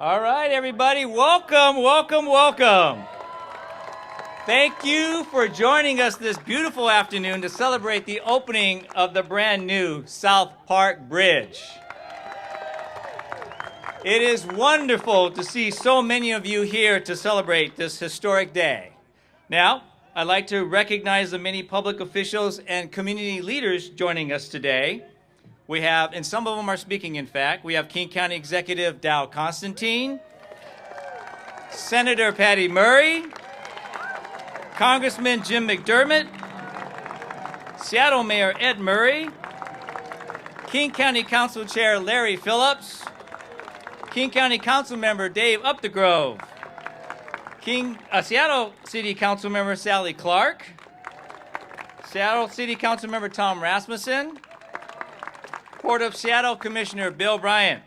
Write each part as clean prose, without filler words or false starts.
All right, everybody, welcome, welcome, welcome. Thank you for joining us this beautiful afternoon to celebrate the opening of the brand new South Park Bridge. It is wonderful to see so many of you here to celebrate this historic day. Now, I'd like to recognize the many public officials and community leaders joining us today. We have, and some of them are speaking, in fact, we have King County Executive Dow Constantine, Senator Patty Murray, Congressman Jim McDermott, Seattle Mayor Ed Murray, King County Council Chair Larry Phillips, King County Council Member Dave Updegrove, Seattle City Council Member Sally Clark, Seattle City Council Member Tom Rasmussen, Port of Seattle Commissioner Bill Bryant,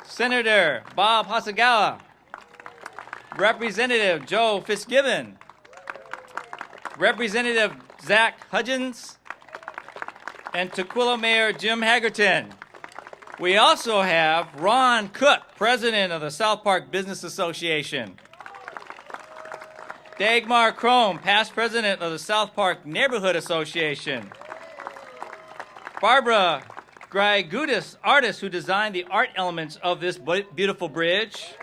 Senator Bob Hasagawa, Representative Joe Fitzgibbon, Representative Zach Hudgens, and Tukwila Mayor Jim Hagerton. We also have Ron Cook, President of the South Park Business Association, Dagmar Crome, past President of the South Park Neighborhood Association, Barbara Gudis, artist who designed the art elements of this beautiful bridge,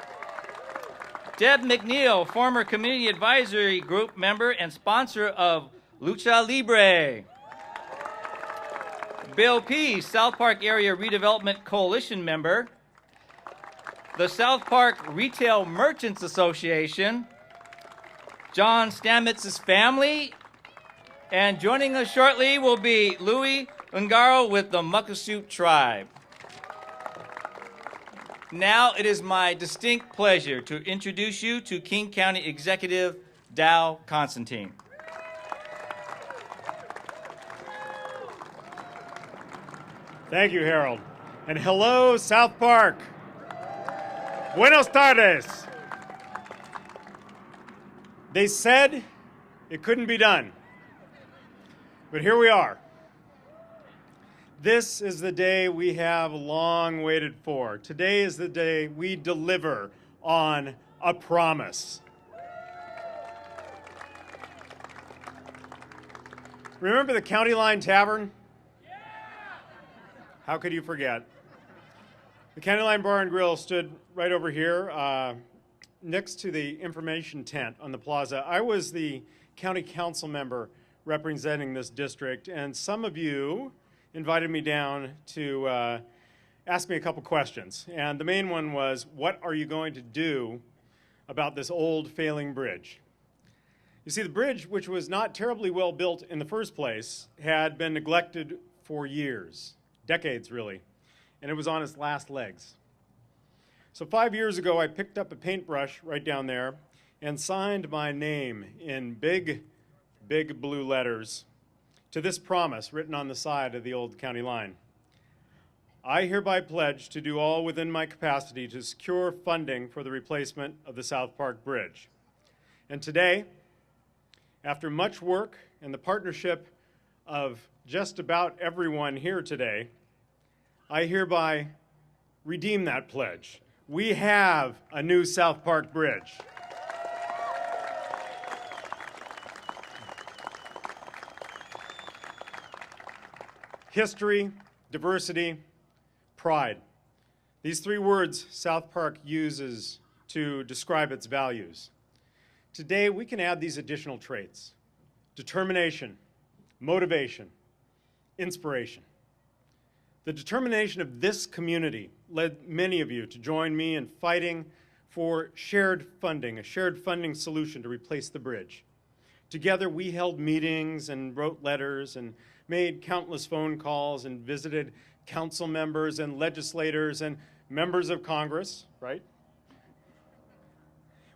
Deb McNeil, former Community Advisory Group member and sponsor of Lucha Libre, Bill P., South Park Area Redevelopment Coalition member, the South Park Retail Merchants Association, John Stamitz's family, and joining us shortly will be Louis Ungaro with the Muckleshoot Tribe. Now it is my distinct pleasure to introduce you to King County Executive Dow Constantine. Thank you, Harold. And hello, South Park. Buenos tardes. They said it couldn't be done, but here we are. This is the day we have long waited for. Today is the day we deliver on a promise. Remember the County Line Tavern? Yeah. How could you forget? The County Line Bar and Grill stood right over here next to the information tent on the plaza. I was the county council member representing this district, and some of you invited me down to ask me a couple questions. And the main one was, what are you going to do about this old failing bridge? You see, the bridge, which was not terribly well built in the first place, had been neglected for years, decades really, and it was on its last legs. So 5 years ago, I picked up a paintbrush right down there and signed my name in big, big blue letters to this promise written on the side of the old county line. I hereby pledge to do all within my capacity to secure funding for the replacement of the South Park Bridge. And today, after much work and the partnership of just about everyone here today, I hereby redeem that pledge. We have a new South Park Bridge. History, diversity, pride. These three words South Park uses to describe its values. Today, we can add these additional traits: determination, motivation, inspiration. The determination of this community led many of you to join me in fighting for shared funding, a shared funding solution to replace the bridge. Together, we held meetings and wrote letters and made countless phone calls and visited council members and legislators and members of Congress, right?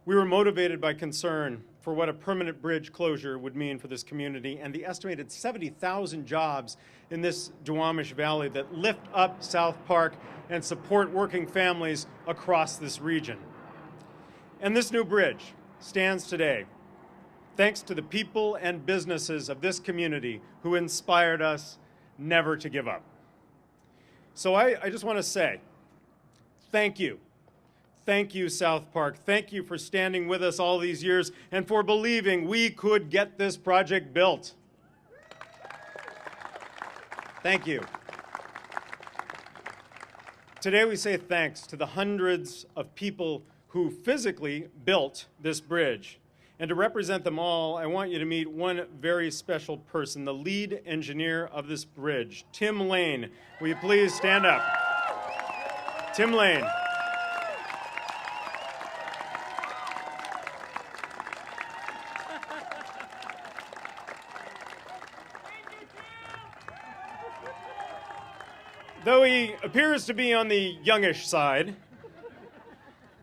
We were motivated by concern for what a permanent bridge closure would mean for this community and the estimated 70,000 jobs in this Duwamish Valley that lift up South Park and support working families across this region. And this new bridge stands today thanks to the people and businesses of this community who inspired us never to give up. So I just want to say thank you. Thank you, South Park. Thank you for standing with us all these years and for believing we could get this project built. Thank you. Today we say thanks to the hundreds of people who physically built this bridge. And to represent them all, I want you to meet one very special person, the lead engineer of this bridge, Tim Lane. Will you please stand up? Tim Lane. Though he appears to be on the youngish side,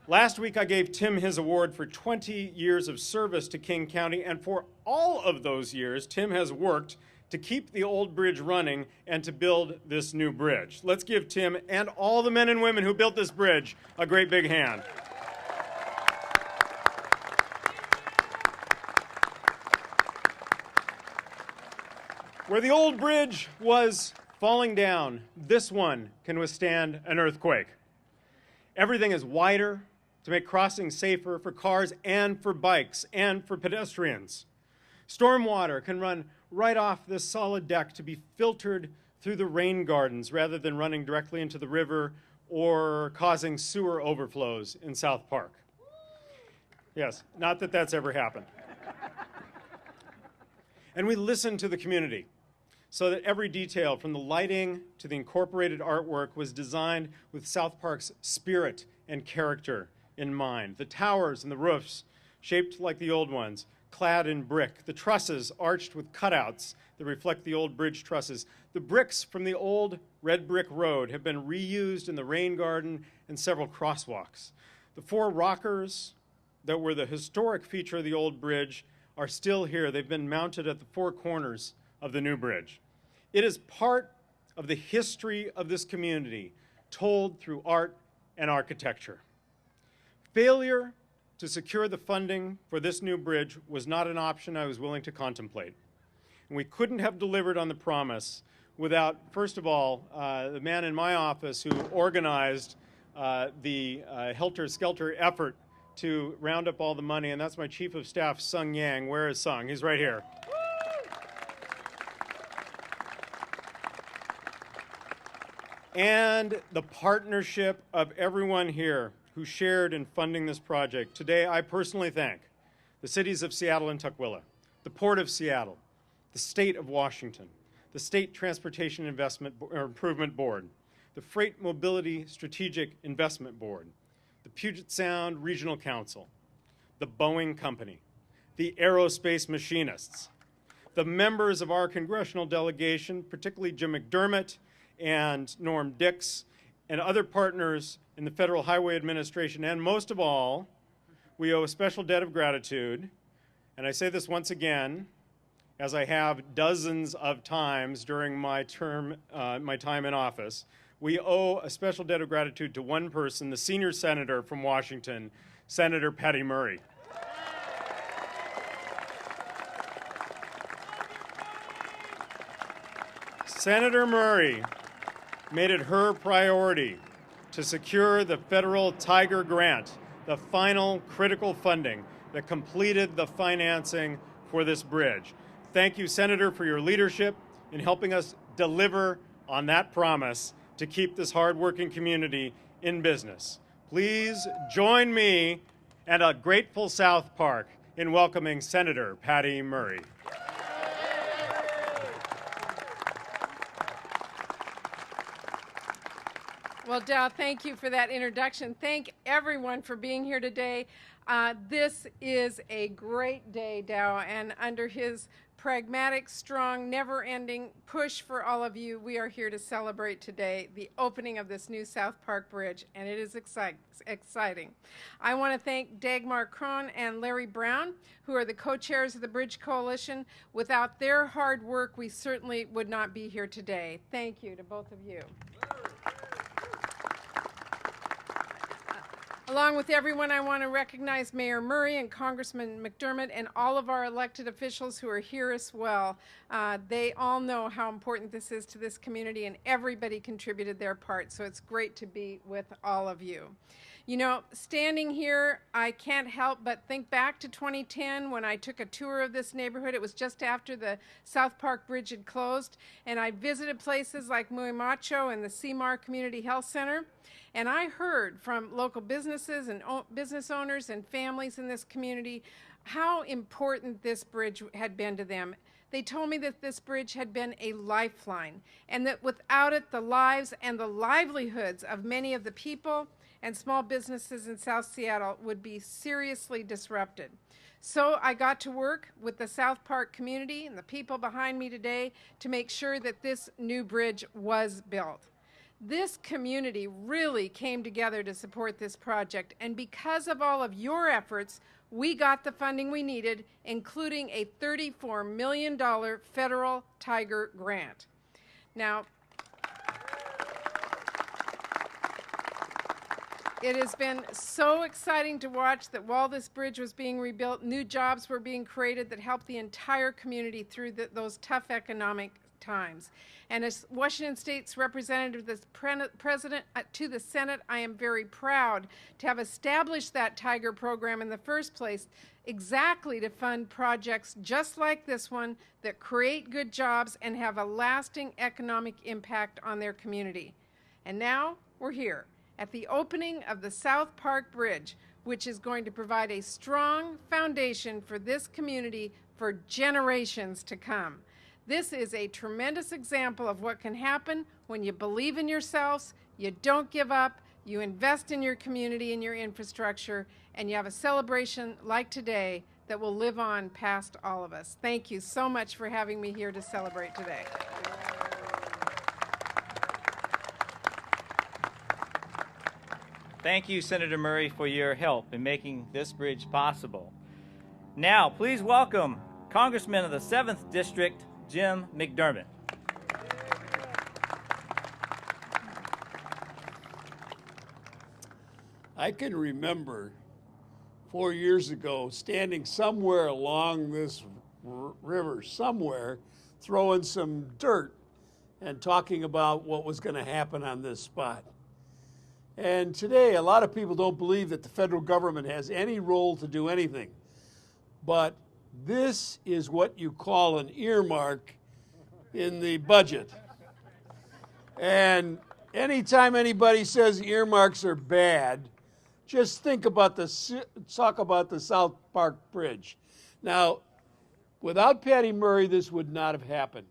last week I gave Tim his award for 20 years of service to King County, and for all of those years, Tim has worked to keep the old bridge running and to build this new bridge. Let's give Tim and all the men and women who built this bridge a great big hand. Where the old bridge was falling down, this one can withstand an earthquake. Everything is wider to make crossing safer for cars and for bikes and for pedestrians. Stormwater can run right off this solid deck to be filtered through the rain gardens rather than running directly into the river or causing sewer overflows in South Park. Yes, not that that's ever happened. And we listen to the community, so that every detail, from the lighting to the incorporated artwork, was designed with South Park's spirit and character in mind. The towers and the roofs, shaped like the old ones, clad in brick. The trusses arched with cutouts that reflect the old bridge trusses. The bricks from the old red brick road have been reused in the rain garden and several crosswalks. The 4 rockers that were the historic feature of the old bridge are still here. They've been mounted at the 4 corners of the new bridge. It is part of the history of this community, told through art and architecture. Failure to secure the funding for this new bridge was not an option I was willing to contemplate. And we couldn't have delivered on the promise without, first of all, the man in my office who organized the helter-skelter effort to round up all the money, and that's my Chief of Staff, Sung Yang. Where is Sung? He's right here. And the partnership of everyone here who shared in funding this project. Today, I personally thank the cities of Seattle and Tukwila, the Port of Seattle, the State of Washington, the State Transportation Improvement Board, the Freight Mobility Strategic Investment Board, the Puget Sound Regional Council, the Boeing Company, the aerospace machinists, the members of our congressional delegation, particularly Jim McDermott and Norm Dix, and other partners in the Federal Highway Administration, and most of all, we owe a special debt of gratitude, and I say this once again, as I have dozens of times during my time in office. We owe a special debt of gratitude to one person, the senior senator from Washington, Senator Patty Murray. Senator Murray made it her priority to secure the federal Tiger Grant, the final critical funding that completed the financing for this bridge. Thank you, Senator, for your leadership in helping us deliver on that promise to keep this hardworking community in business. Please join me and a grateful South Park in welcoming Senator Patty Murray. Well, Dow, thank you for that introduction. Thank everyone for being here today. This is a great day, Dow, and under his pragmatic, strong, never-ending push for all of you, we are here to celebrate today the opening of this new South Park Bridge, and it is exciting. I want to thank Dagmar Krohn and Larry Brown, who are the co-chairs of the Bridge Coalition. Without their hard work, we certainly would not be here today. Thank you to both of you. Along with everyone, I want to recognize Mayor Murray and Congressman McDermott and all of our elected officials who are here as well. They all know how important this is to this community, and everybody contributed their part, so it's great to be with all of you. You know, standing here, I can't help but think back to 2010 when I took a tour of this neighborhood. It was just after the South Park Bridge had closed, and I visited places like Muy Macho and the Seymour Community Health Center. And I heard from local businesses and business owners and families in this community how important this bridge had been to them. They told me that this bridge had been a lifeline, and that without it, the lives and the livelihoods of many of the people and small businesses in South Seattle would be seriously disrupted. So I got to work with the South Park community and the people behind me today to make sure that this new bridge was built. This community really came together to support this project, and because of all of your efforts, we got the funding we needed, including a $34 million federal Tiger grant. Now, it has been so exciting to watch that while this bridge was being rebuilt, new jobs were being created that helped the entire community through those tough economic times. And as Washington State's representative to the Senate, I am very proud to have established that Tiger program in the first place, exactly to fund projects just like this one that create good jobs and have a lasting economic impact on their community. And now we're here at the opening of the South Park Bridge, which is going to provide a strong foundation for this community for generations to come. This is a tremendous example of what can happen when you believe in yourselves, you don't give up, you invest in your community and your infrastructure, and you have a celebration like today that will live on past all of us. Thank you so much for having me here to celebrate today. Thank you, Senator Murray, for your help in making this bridge possible. Now, please welcome Congressman of the 7th District, Jim McDermott. I can remember 4 years ago standing somewhere along this river somewhere, throwing some dirt and talking about what was going to happen on this spot. And today, a lot of people don't believe that the federal government has any role to do anything. But this is what you call an earmark in the budget. And anytime anybody says earmarks are bad, just talk about the South Park Bridge. Now, without Patty Murray, this would not have happened.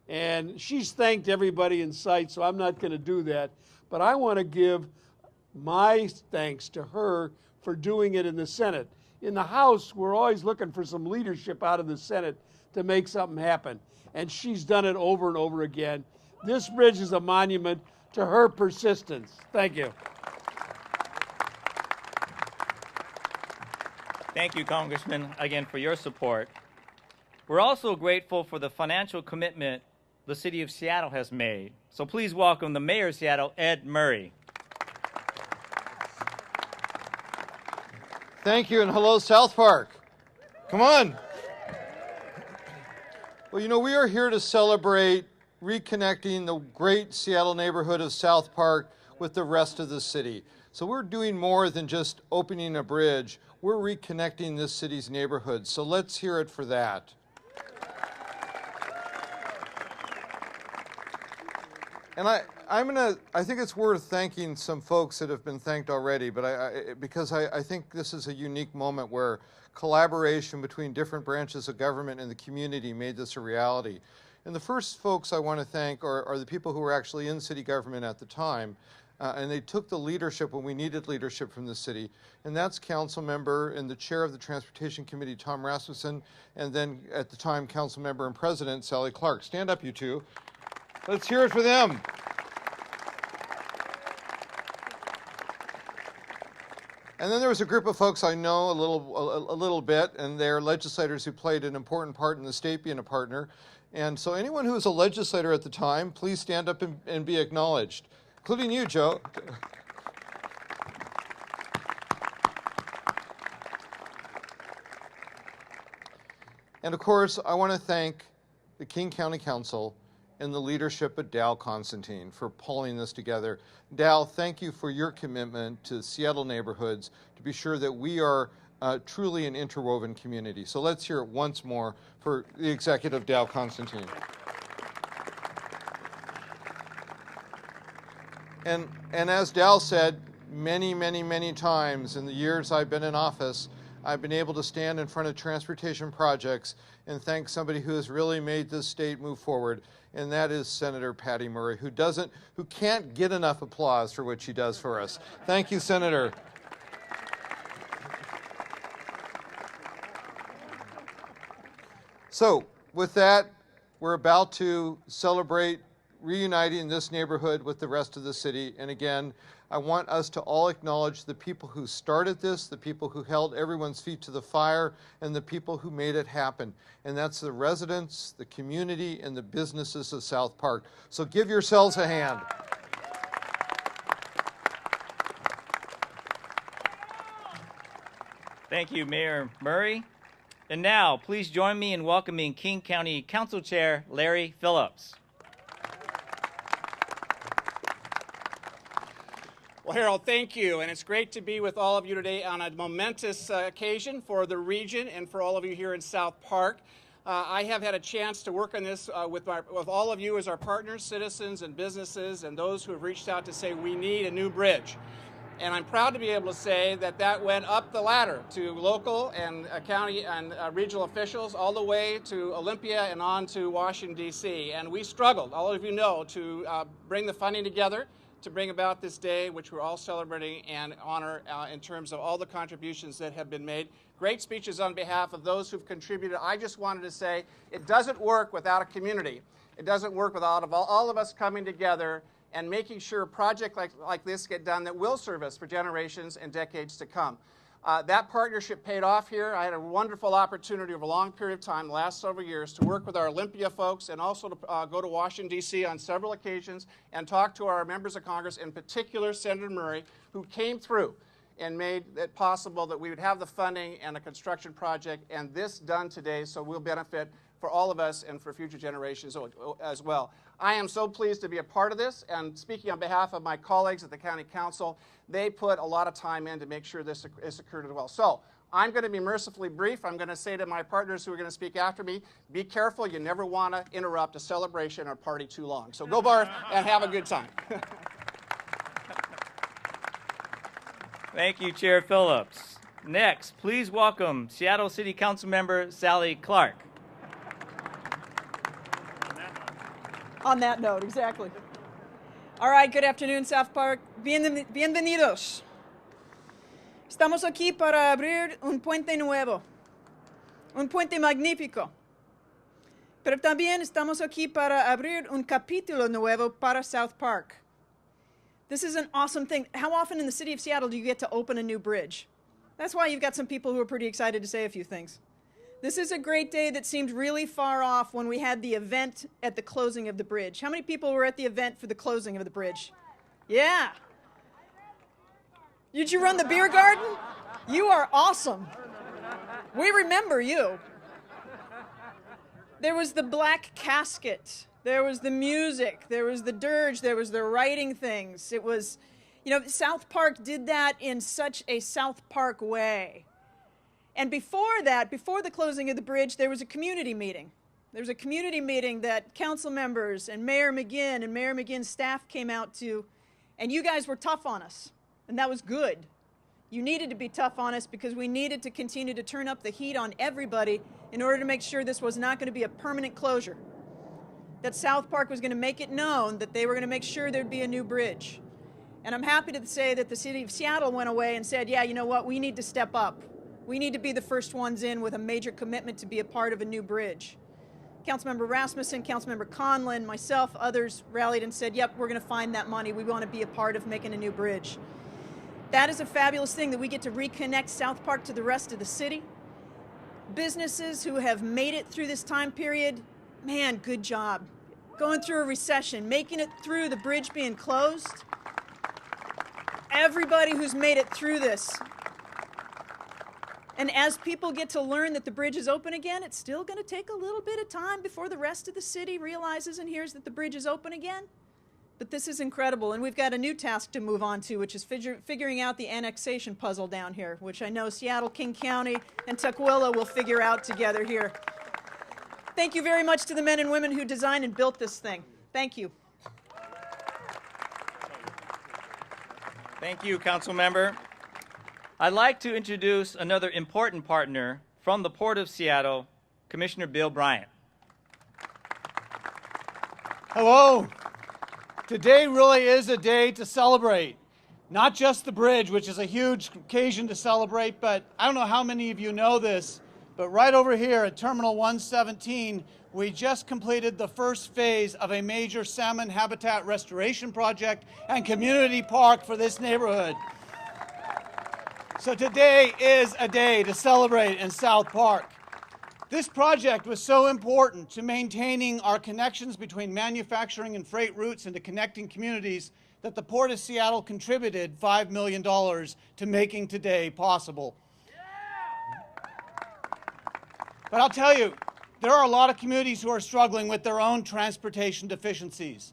And she's thanked everybody in sight, so I'm not going to do that. But I want to give my thanks to her for doing it in the Senate. In the House, we're always looking for some leadership out of the Senate to make something happen. And she's done it over and over again. This bridge is a monument to her persistence. Thank you. Thank you, Congressman, again for your support. We're also grateful for the financial commitment the City of Seattle has made. So please welcome the Mayor of Seattle, Ed Murray. Thank you, and hello, South Park. Come on. Well, you know, we are here to celebrate reconnecting the great Seattle neighborhood of South Park with the rest of the city. So we're doing more than just opening a bridge. We're reconnecting this city's neighborhoods. So let's hear it for that. And I think it's worth thanking some folks that have been thanked already, but because I think this is a unique moment where collaboration between different branches of government and the community made this a reality. And the first folks I want to thank are the people who were actually in city government at the time, and they took the leadership when we needed leadership from the city. And that's council member and the chair of the Transportation Committee, Tom Rasmussen, and then at the time, council member and president, Sally Clark. Stand up, you two. Let's hear it for them. And then there was a group of folks I know a little bit, and they're legislators who played an important part in the state being a partner. And so anyone who was a legislator at the time, please stand up and be acknowledged, including you, Joe. And of course, I want to thank the King County Council and the leadership of Dal Constantine for pulling this together. Dal, thank you for your commitment to Seattle neighborhoods to be sure that we are truly an interwoven community. So let's hear it once more for the executive, Dal Constantine. And as Dal said many, many, many times in the years I've been in office, I've been able to stand in front of transportation projects and thank somebody who has really made this state move forward, and that is Senator Patty Murray, who can't get enough applause for what she does for us. Thank you, Senator. So, with that, we're about to celebrate reuniting this neighborhood with the rest of the city. And again, I want us to all acknowledge the people who started this, the people who held everyone's feet to the fire, and the people who made it happen. And that's the residents, the community, and the businesses of South Park. So give yourselves a hand. Thank you, Mayor Murray. And now, please join me in welcoming King County Council Chair Larry Phillips. Well, Harold, thank you, and it's great to be with all of you today on a momentous occasion for the region and for all of you here in South Park. I have had a chance to work on this with all of you as our partners, citizens, and businesses, and those who have reached out to say we need a new bridge. And I'm proud to be able to say that that went up the ladder to local and county and regional officials all the way to Olympia and on to Washington, D.C. And we struggled, all of you know, to bring the funding together to bring about this day, which we're all celebrating and honor in terms of all the contributions that have been made. Great speeches on behalf of those who've contributed. I just wanted to say it doesn't work without a community. It doesn't work without all of us coming together and making sure a project like this get done that will serve us for generations and decades to come. That partnership paid off here. I had a wonderful opportunity over a long period of time, the last several years, to work with our Olympia folks and also to go to Washington, D.C. on several occasions and talk to our members of Congress, in particular Senator Murray, who came through and made it possible that we would have the funding and a construction project and this done today, so we'll benefit for all of us and for future generations as well. I am so pleased to be a part of this, and speaking on behalf of my colleagues at the County Council, they put a lot of time in to make sure this occurred as well. So I'm going to be mercifully brief. I'm going to say to my partners who are going to speak after me, be careful. You never want to interrupt a celebration or party too long. So go barf and have a good time. Thank you, Chair Phillips. Next, please welcome Seattle City Council Member Sally Clark. On that note, exactly. All right, good afternoon, South Park. Bienvenidos. Estamos aquí para abrir un puente nuevo, un puente magnífico. Pero también estamos aquí para abrir un capítulo nuevo para South Park. This is an awesome thing. How often in the city of Seattle do you get to open a new bridge? That's why you've got some people who are pretty excited to say a few things. This is a great day that seemed really far off when we had the event at the closing of the bridge. How many people were at the event for the closing of the bridge? Yeah. Did you run the beer garden? You are awesome. We remember you. There was the black casket. There was the music. There was the dirge. There was the writing things. It was, South Park did that in such a South Park way. And before that, before the closing of the bridge, there was a community meeting. There was a community meeting that council members and Mayor McGinn and Mayor McGinn's staff came out to, and you guys were tough on us, and that was good. You needed to be tough on us because we needed to continue to turn up the heat on everybody in order to make sure this was not going to be a permanent closure, that South Park was going to make it known that they were going to make sure there'd be a new bridge. And I'm happy to say that the city of Seattle went away and said, yeah, you know what, we need to step up. We need to be the first ones in with a major commitment to be a part of a new bridge. Councilmember Rasmussen, Councilmember Conlon, myself, others rallied and said, yep, we're going to find that money. We want to be a part of making a new bridge. That is a fabulous thing that we get to reconnect South Park to the rest of the city. Businesses who have made it through this time period, man, good job. Going through a recession, making it through the bridge being closed. Everybody who's made it through this, And as people get to learn that the bridge is open again, it's still going to take a little bit of time before the rest of the city realizes and hears that the bridge is open again. But this is incredible, and we've got a new task to move on to, which is figuring out the annexation puzzle down here, which I know Seattle, King County, and Tukwila will figure out together here. Thank you very much to the men and women who designed and built this thing. Thank you. Thank you, Council Member. I'd like to introduce another important partner from the Port of Seattle, Commissioner Bill Bryant. Hello. Today really is a day to celebrate. Not just the bridge, which is a huge occasion to celebrate, but I don't know how many of you know this, but right over here at Terminal 117, we just completed the first phase of a major salmon habitat restoration project and community park for this neighborhood. So today is a day to celebrate in South Park. This project was so important to maintaining our connections between manufacturing and freight routes and to connecting communities that the Port of Seattle contributed $5 million to making today possible. But I'll tell you, there are a lot of communities who are struggling with their own transportation deficiencies,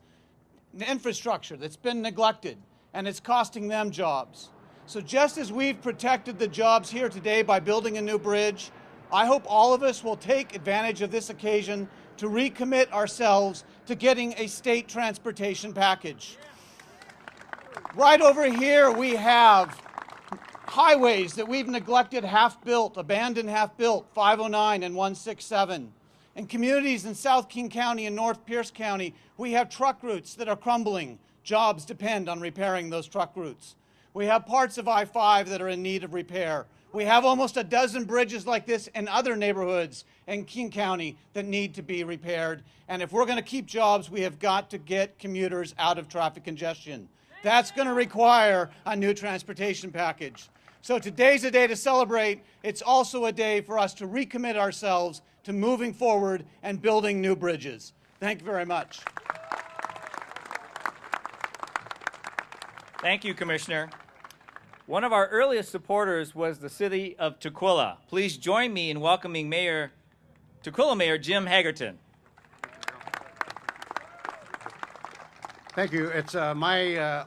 the infrastructure that's been neglected, and it's costing them jobs. So just as we've protected the jobs here today by building a new bridge, I hope all of us will take advantage of this occasion to recommit ourselves to getting a state transportation package. Right over here we have highways that we've neglected half-built, abandoned half-built, 509 and 167. In communities in South King County and North Pierce County, we have truck routes that are crumbling. Jobs depend on repairing those truck routes. We have parts of I-5 that are in need of repair. We have almost a dozen bridges like this in other neighborhoods in King County that need to be repaired. And if we're going to keep jobs, we have got to get commuters out of traffic congestion. That's going to require a new transportation package. So today's a day to celebrate. It's also a day for us to recommit ourselves to moving forward and building new bridges. Thank you very much. Thank you, Commissioner. One of our earliest supporters was the city of Tukwila. Please join me in welcoming Tukwila Mayor Jim Hagerton. Thank you. It's my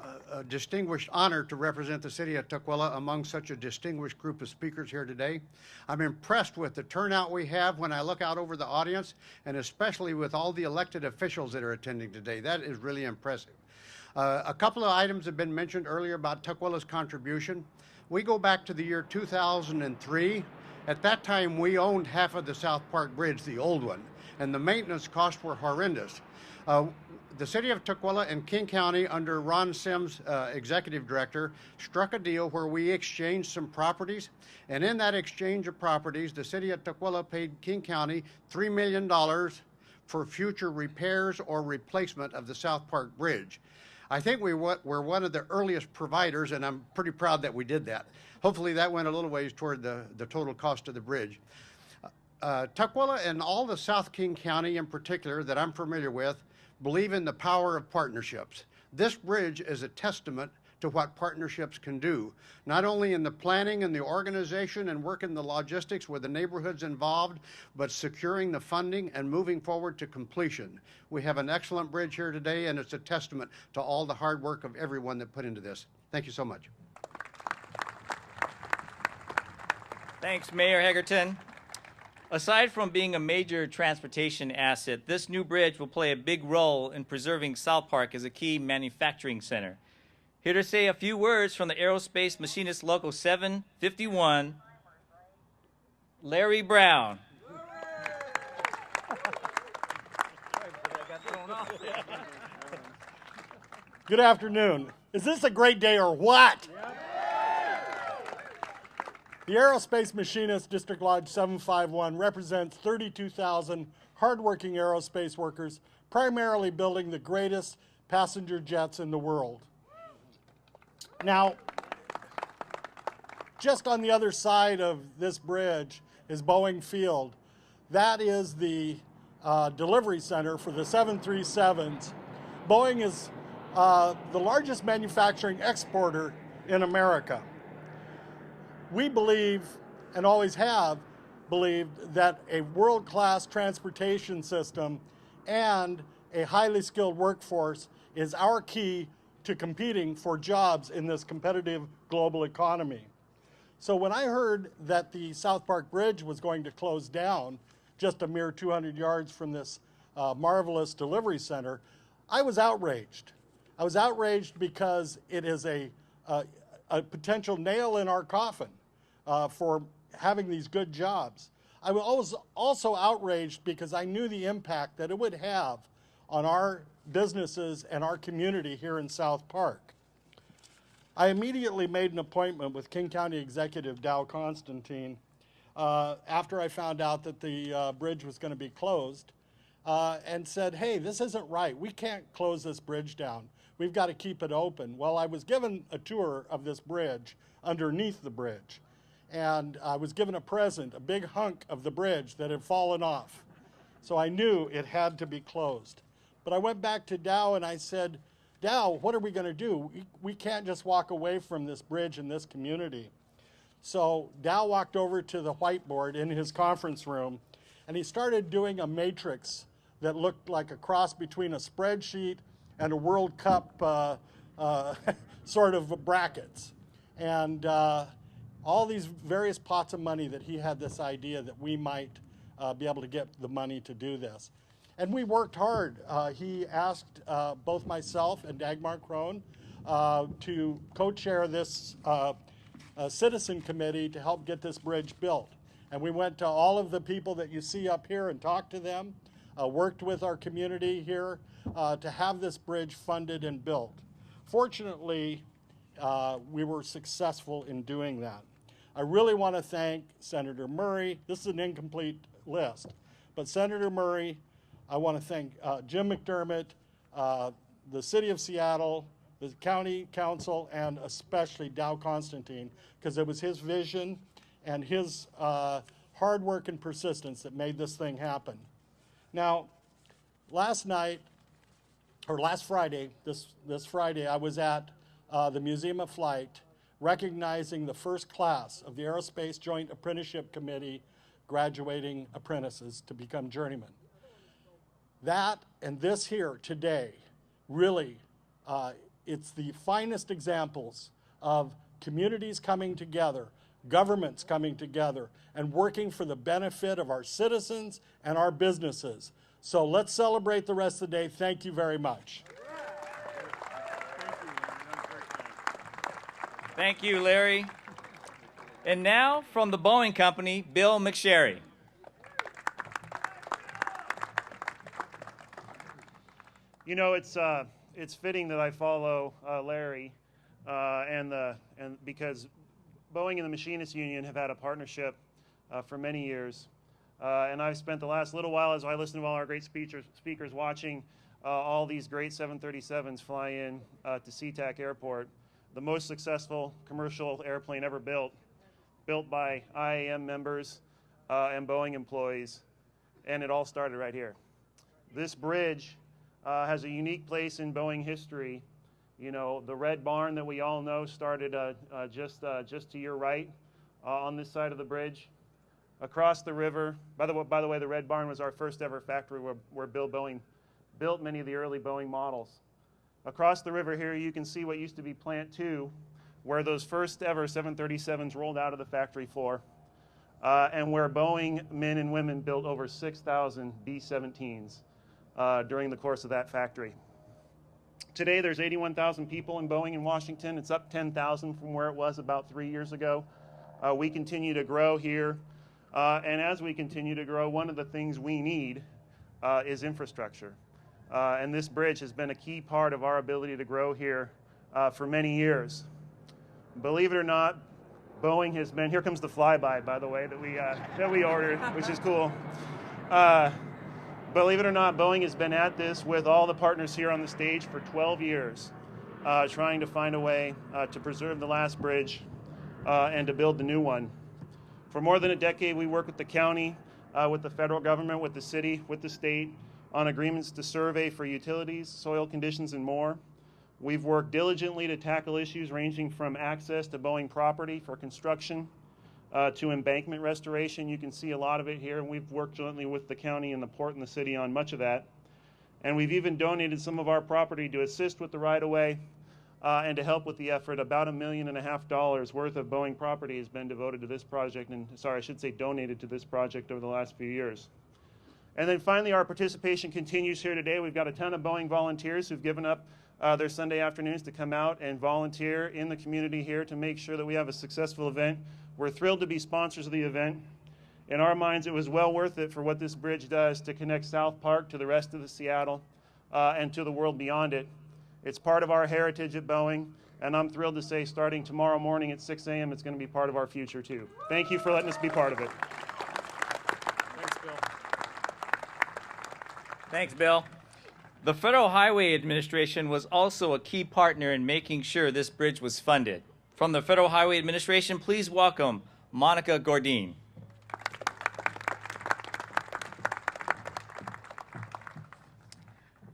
distinguished honor to represent the city of Tukwila among such a distinguished group of speakers here today. I'm impressed with the turnout we have when I look out over the audience, and especially with all the elected officials that are attending today. That is really impressive. A couple of items have been mentioned earlier about Tukwila's contribution. We go back to the year 2003. At that time, we owned half of the South Park Bridge, the old one, and the maintenance costs were horrendous. The city of Tukwila and King County, under Ron Sims, executive director, struck a deal where we exchanged some properties, and in that exchange of properties, the city of Tukwila paid King County $3 million for future repairs or replacement of the South Park Bridge. I think we were one of the earliest providers, and I'm pretty proud that we did that. Hopefully that went a little ways toward the total cost of the bridge. Tukwila and all the South King County in particular that I'm familiar with believe in the power of partnerships. This bridge is a testament to what partnerships can do, not only in the planning and the organization and working the logistics with the neighborhoods involved, but securing the funding and moving forward to completion. We have an excellent bridge here today, and it's a testament to all the hard work of everyone that put into this. Thank you so much. Thanks, Mayor Hagerton. Aside from being a major transportation asset, this new bridge will play a big role in preserving South Park as a key manufacturing center. Here to say a few words from the Aerospace Machinist Local 751, Larry Brown. Good afternoon. Is this a great day or what? The Aerospace Machinist District Lodge 751 represents 32,000 hardworking aerospace workers, primarily building the greatest passenger jets in the world. Now, just on the other side of this bridge is Boeing Field. That is the delivery center for the 737s. Boeing is the largest manufacturing exporter in America. We believe and always have believed that a world-class transportation system and a highly skilled workforce is our key to competing for jobs in this competitive global economy. So when I heard that the South Park Bridge was going to close down just a mere 200 yards from this marvelous delivery center, I was outraged. I was outraged because it is a potential nail in our coffin for having these good jobs. I was also outraged because I knew the impact that it would have on our businesses and our community here in South Park. I immediately made an appointment with King County Executive Dow Constantine after I found out that the bridge was going to be closed and said, hey, this isn't right. We can't close this bridge down. We've got to keep it open. Well, I was given a tour of this bridge underneath the bridge, and I was given a present, a big hunk of the bridge that had fallen off. So I knew it had to be closed. But I went back to Dow and I said, Dow, what are we going to do? We can't just walk away from this bridge in this community. So Dow walked over to the whiteboard in his conference room, and he started doing a matrix that looked like a cross between a spreadsheet and a World Cup sort of brackets. And all these various pots of money that he had this idea that we might be able to get the money to do this. And we worked hard. He asked both myself and Dagmar Crone to co-chair this citizen committee to help get this bridge built. And we went to all of the people that you see up here and talked to them, worked with our community here to have this bridge funded and built. Fortunately, we were successful in doing that. I really want to thank Senator Murray. This is an incomplete list, but Senator Murray, I want to thank Jim McDermott, the City of Seattle, the County Council, and especially Dow Constantine, because it was his vision and his hard work and persistence that made this thing happen. Now, last Friday, this Friday, I was at the Museum of Flight, recognizing the first class of the Aerospace Joint Apprenticeship Committee graduating apprentices to become journeymen. That and this here today, really, it's the finest examples of communities coming together, governments coming together, and working for the benefit of our citizens and our businesses. So let's celebrate the rest of the day. Thank you very much. Thank you, Larry. And now from the Boeing Company, Bill McSherry. You know, it's fitting that I follow Larry, and because Boeing and the Machinists Union have had a partnership for many years, and I've spent the last little while, as I listen to all our great speakers watching all these great 737s fly in to SeaTac Airport, the most successful commercial airplane ever built by IAM members and Boeing employees, and it all started right here. This bridge has a unique place in Boeing history. You know, the Red Barn that we all know started just to your right on this side of the bridge. Across the river, by the way, the Red Barn was our first ever factory where Bill Boeing built many of the early Boeing models. Across the river here, you can see what used to be Plant 2, where those first ever 737s rolled out of the factory floor, and where Boeing men and women built over 6,000 B-17s during the course of that factory. Today, there's 81,000 people in Boeing in Washington. It's up 10,000 from where it was about 3 years ago. We continue to grow here, and as we continue to grow, one of the things we need is infrastructure. And this bridge has been a key part of our ability to grow here for many years. Believe it or not, Boeing has been, here comes the flyby, by the way, that we ordered, which is cool. Believe it or not, Boeing has been at this with all the partners here on the stage for 12 years, trying to find a way to preserve the last bridge and to build the new one. For more than a decade, we work with the county, with the federal government, with the city, with the state, on agreements to survey for utilities, soil conditions, and more. We've worked diligently to tackle issues ranging from access to Boeing property for construction, to embankment restoration. You can see a lot of it here, and we've worked jointly with the county and the port and the city on much of that. And we've even donated some of our property to assist with the right-of-way and to help with the effort. About $1.5 million worth of Boeing property has been devoted to this project, and sorry, I should say donated to this project over the last few years. And then finally, our participation continues here today. We've got a ton of Boeing volunteers who've given up their Sunday afternoons to come out and volunteer in the community here to make sure that we have a successful event. We're thrilled to be sponsors of the event. In our minds, it was well worth it for what this bridge does to connect South Park to the rest of the Seattle and to the world beyond it. It's part of our heritage at Boeing, and I'm thrilled to say starting tomorrow morning at 6 a.m. it's going to be part of our future too. Thank you for letting us be part of it. Thanks, Bill. Thanks, Bill. The Federal Highway Administration was also a key partner in making sure this bridge was funded. From the Federal Highway Administration, please welcome Monica Gordine.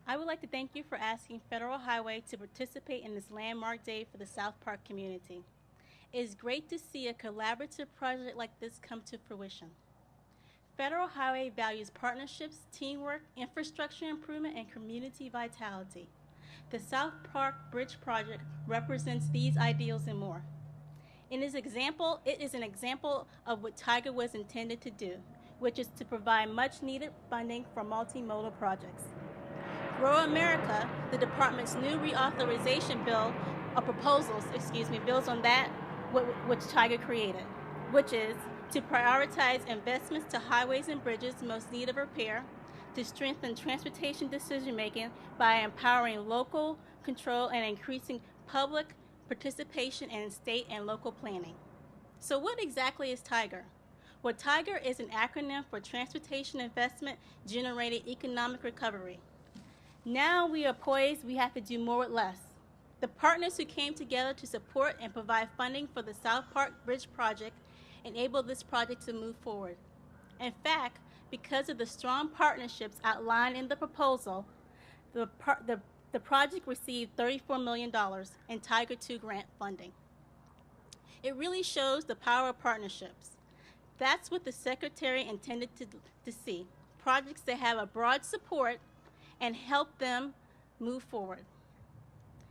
I would like to thank you for asking Federal Highway to participate in this landmark day for the South Park community. It is great to see a collaborative project like this come to fruition. Federal Highway values partnerships, teamwork, infrastructure improvement, and community vitality. The South Park Bridge Project represents these ideals and more. It is an example of what Tiger was intended to do, which is to provide much-needed funding for multimodal projects. Grow America, the department's new reauthorization bill, builds on that which Tiger created, which is to prioritize investments to highways and bridges most need of repair, to strengthen transportation decision-making by empowering local control and increasing public participation in state and local planning. So what exactly is TIGER? Well, TIGER is an acronym for Transportation Investment Generating Economic Recovery. Now we are poised, we have to do more with less. The partners who came together to support and provide funding for the South Park Bridge Project enabled this project to move forward. In fact, because of the strong partnerships outlined in the proposal, the project received $34 million in Tiger II grant funding. It really shows the power of partnerships. That's what the Secretary intended to see, projects that have a broad support and help them move forward.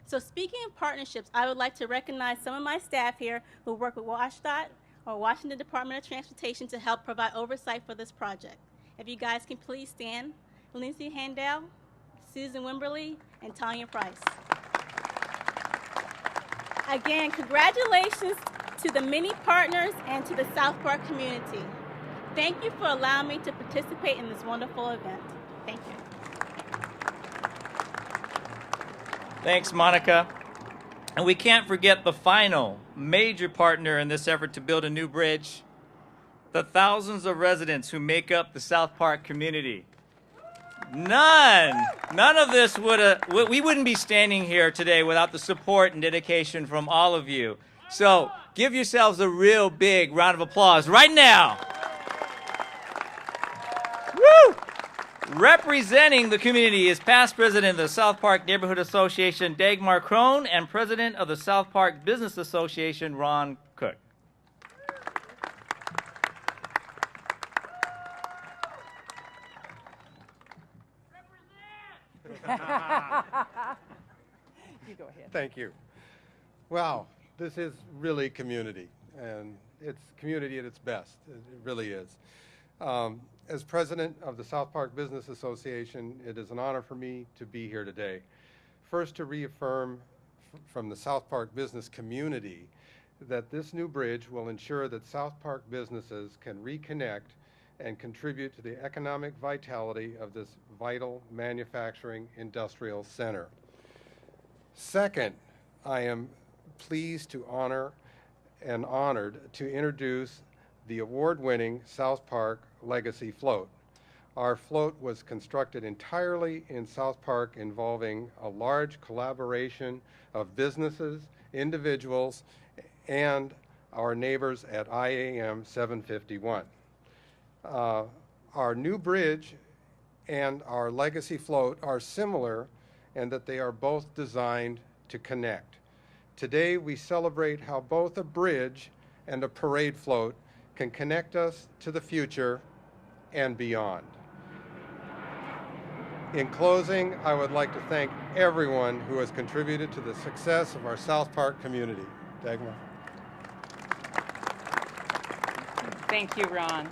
So speaking of partnerships, I would like to recognize some of my staff here who work with WashDOT or Washington Department of Transportation to help provide oversight for this project. If you guys can please stand. Lindsay Handel, Susan Wimberly, and Tanya Price. Again, congratulations to the many partners and to the South Park community. Thank you for allowing me to participate in this wonderful event. Thank you. Thanks, Monica. And we can't forget the final major partner in this effort to build a new bridge, the thousands of residents who make up the South Park community. None of this we wouldn't be standing here today without the support and dedication from all of you. So give yourselves a real big round of applause right now. Woo! Representing the community is past president of the South Park Neighborhood Association, Dagmar Crone, and president of the South Park Business Association, Ron Cook. You go ahead. Thank you. Wow, this is really community, and it's community at its best. It really is. As president of the South Park Business Association, it is an honor for me to be here today. First, to reaffirm from the South Park business community that this new bridge will ensure that South Park businesses can reconnect and contribute to the economic vitality of this vital manufacturing industrial center. Second, I am pleased to honor and honored to introduce the award-winning South Park Legacy Float. Our float was constructed entirely in South Park, involving a large collaboration of businesses, individuals, and our neighbors at IAM 751. Our new bridge and our Legacy Float are similar in that they are both designed to connect. Today we celebrate how both a bridge and a parade float can connect us to the future and beyond. In closing, I would like to thank everyone who has contributed to the success of our South Park community. Dagmar. Thank you, Ron.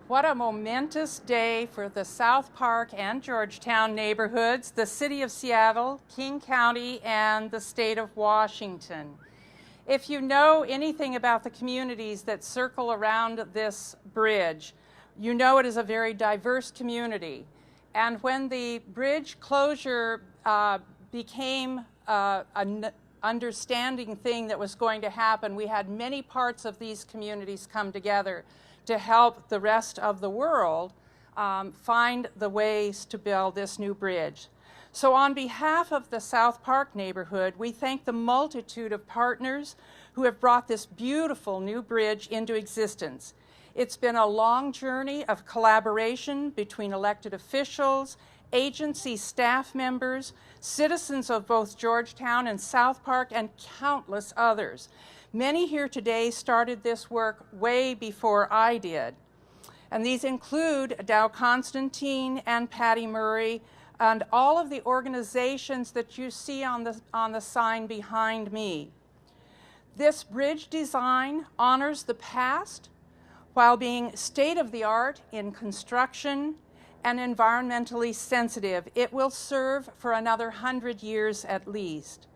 What a momentous day for the South Park and Georgetown neighborhoods, the City of Seattle, King County, and the state of Washington. If you know anything about the communities that circle around this bridge, you know it is a very diverse community. And when the bridge closure became an understanding thing that was going to happen, we had many parts of these communities come together to help the rest of the world find the ways to build this new bridge. So on behalf of the South Park neighborhood, we thank the multitude of partners who have brought this beautiful new bridge into existence. It's been a long journey of collaboration between elected officials, agency staff members, citizens of both Georgetown and South Park, and countless others. Many here today started this work way before I did. And these include Dow Constantine and Patty Murray and all of the organizations that you see on the sign behind me. This bridge design honors the past while being state-of-the-art in construction and environmentally sensitive. It will serve for another 100 years at least.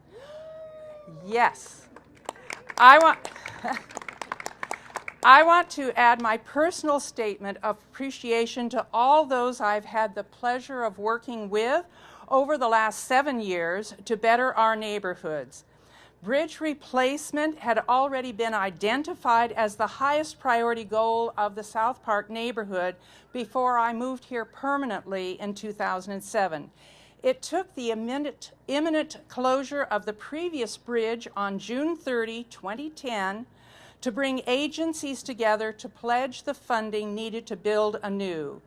Yes. I want to add my personal statement of appreciation to all those I've had the pleasure of working with over the last 7 years to better our neighborhoods. Bridge replacement had already been identified as the highest priority goal of the South Park neighborhood before I moved here permanently in 2007. It took the imminent closure of the previous bridge on June 30, 2010, to bring agencies together to pledge the funding needed to build anew.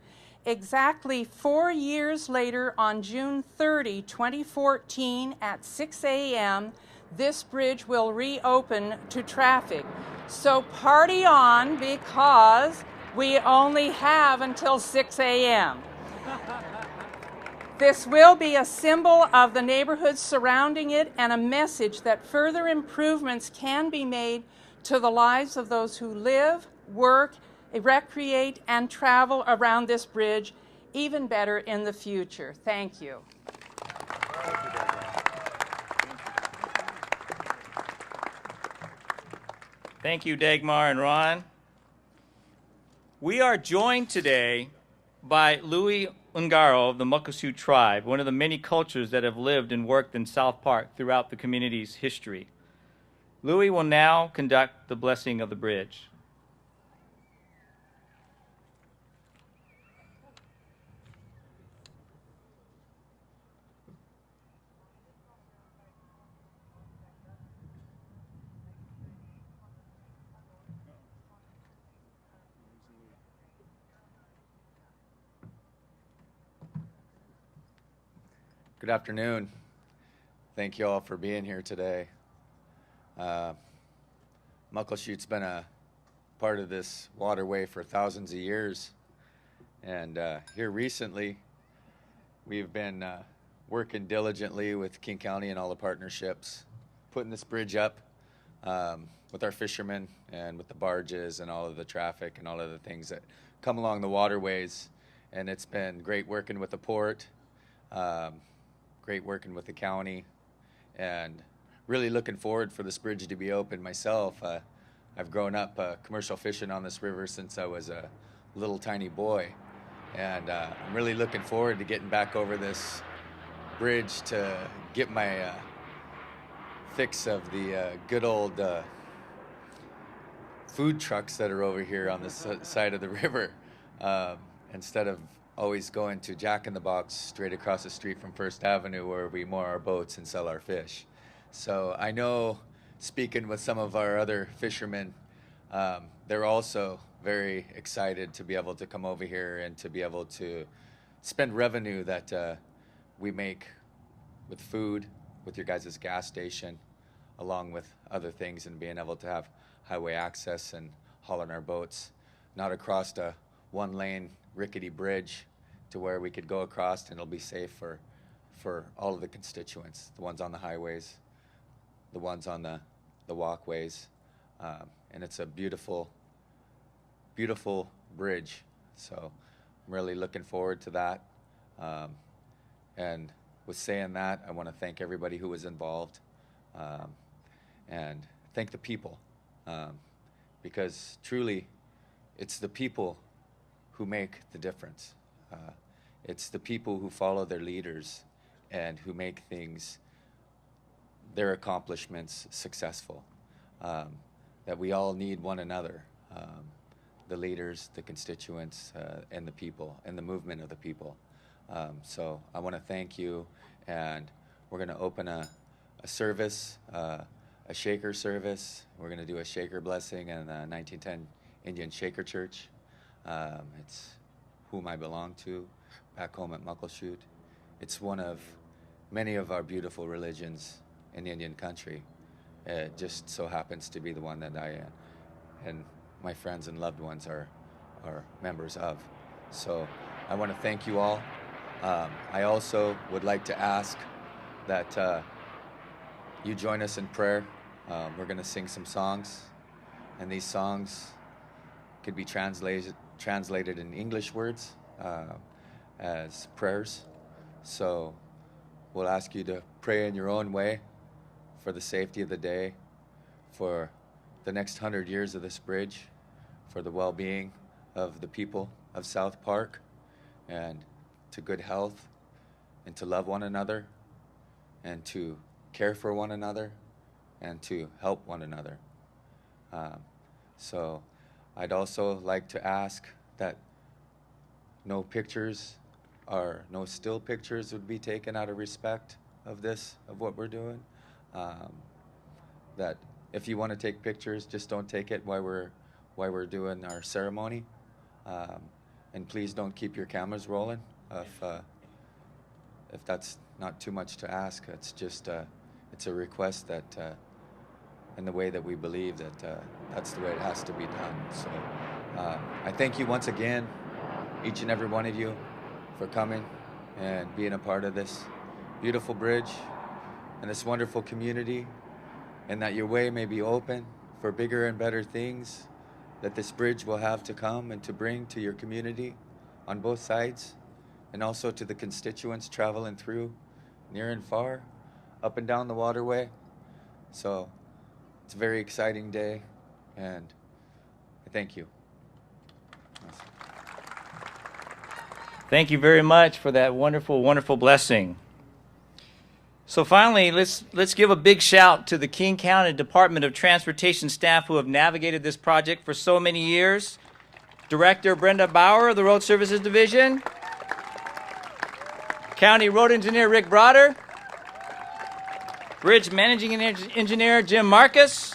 Exactly 4 years later, on June 30, 2014, at 6 a.m., this bridge will reopen to traffic. So party on, because we only have until 6 a.m. This will be a symbol of the neighborhoods surrounding it and a message that further improvements can be made to the lives of those who live, work, recreate, and travel around this bridge even better in the future. Thank you. Thank you, Dagmar and Ron. We are joined today by Louis Ungaro of the Muckleshoot tribe, one of the many cultures that have lived and worked in South Park throughout the community's history. Louis will now conduct the blessing of the bridge. Good afternoon. Thank you all for being here today. Muckleshoot's been a part of this waterway for thousands of years. And here recently, we've been working diligently with King County and all the partnerships, putting this bridge up with our fishermen and with the barges and all of the traffic and all of the things that come along the waterways. And it's been great working with the port. Great working with the county, and really looking forward for this bridge to be open myself. I've grown up commercial fishing on this river since I was a little tiny boy, and I'm really looking forward to getting back over this bridge to get my fix of the good old food trucks that are over here on this side of the river, instead of always going to Jack in the Box straight across the street from First Avenue, where we moor our boats and sell our fish. So I know, speaking with some of our other fishermen, they're also very excited to be able to come over here and to be able to spend revenue that we make with food, with your guys' gas station, along with other things, and being able to have highway access and hauling our boats, not across a one-lane rickety bridge to where we could go across and it'll be safe for all of the constituents, the ones on the highways, the ones on the walkways. And it's a beautiful, beautiful bridge. So I'm really looking forward to that. And with saying that, I want to thank everybody who was involved, and thank the people, because truly it's the people who make the difference. It's the people who follow their leaders and who make things, their accomplishments, successful. That we all need one another, the leaders, the constituents, and the people, and the movement of the people. So I want to thank you, and we're going to open a service, a Shaker service. We're going to do a Shaker blessing in the 1910 Indian Shaker Church. It's whom I belong to back home at Muckleshoot. It's one of many of our beautiful religions in Indian country. It just so happens to be the one that I and my friends and loved ones are members of. So I want to thank you all. I also would like to ask that you join us in prayer. We're going to sing some songs, and these songs could be translated in English words as prayers. So we'll ask you to pray in your own way for the safety of the day, for the next 100 years of this bridge, for the well-being of the people of South Park, and to good health, and to love one another, and to care for one another, and to help one another. So I'd also like to ask that no pictures or no still pictures would be taken out of respect of this, of what we're doing. That if you want to take pictures, just don't take it while we're doing our ceremony. And please don't keep your cameras rolling if that's not too much to ask. It's just it's a request that in the way that we believe that that's the way it has to be done. So I thank you once again, each and every one of you, for coming and being a part of this beautiful bridge and this wonderful community, and that your way may be open for bigger and better things that this bridge will have to come and to bring to your community on both sides, and also to the constituents traveling through near and far, up and down the waterway. So it's a very exciting day, and I thank you. Thank you very much for that wonderful, wonderful blessing. So finally, let's give a big shout to the King County Department of Transportation staff who have navigated this project for so many years. Director Brenda Bauer of the Road Services Division. County Road Engineer Rick Broder. Bridge Managing Engineer Jim Marcus.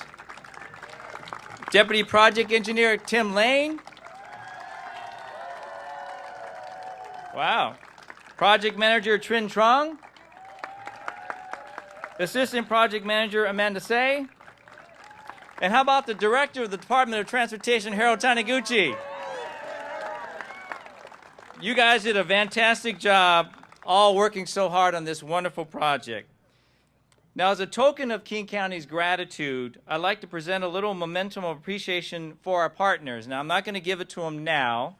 Deputy Project Engineer Tim Lane. Wow. Project Manager Trin Trong. Assistant Project Manager Amanda Say. And how about the Director of the Department of Transportation, Harold Taniguchi? You guys did a fantastic job, all working so hard on this wonderful project. Now, as a token of King County's gratitude, I'd like to present a little momentum of appreciation for our partners. Now, I'm not going to give it to them now,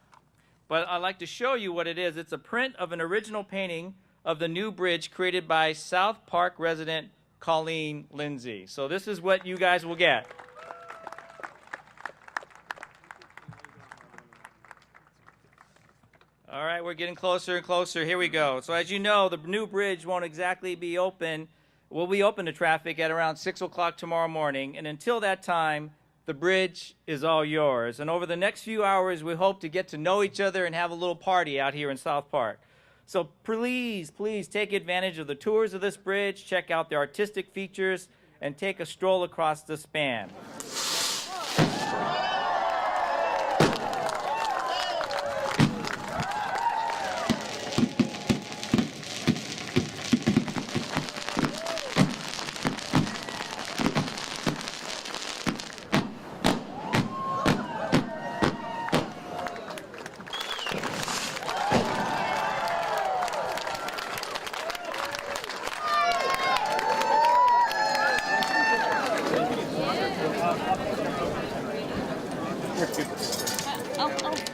but I'd like to show you what it is. It's a print of an original painting of the new bridge created by South Park resident Colleen Lindsay. So this is what you guys will get. All right, we're getting closer and closer. Here we go. So as you know, the new bridge won't exactly be open. We'll be open to traffic at around 6 o'clock tomorrow morning. And until that time, the bridge is all yours. And over the next few hours, we hope to get to know each other and have a little party out here in South Park. So please, please take advantage of the tours of this bridge, check out the artistic features, and take a stroll across the span. oh.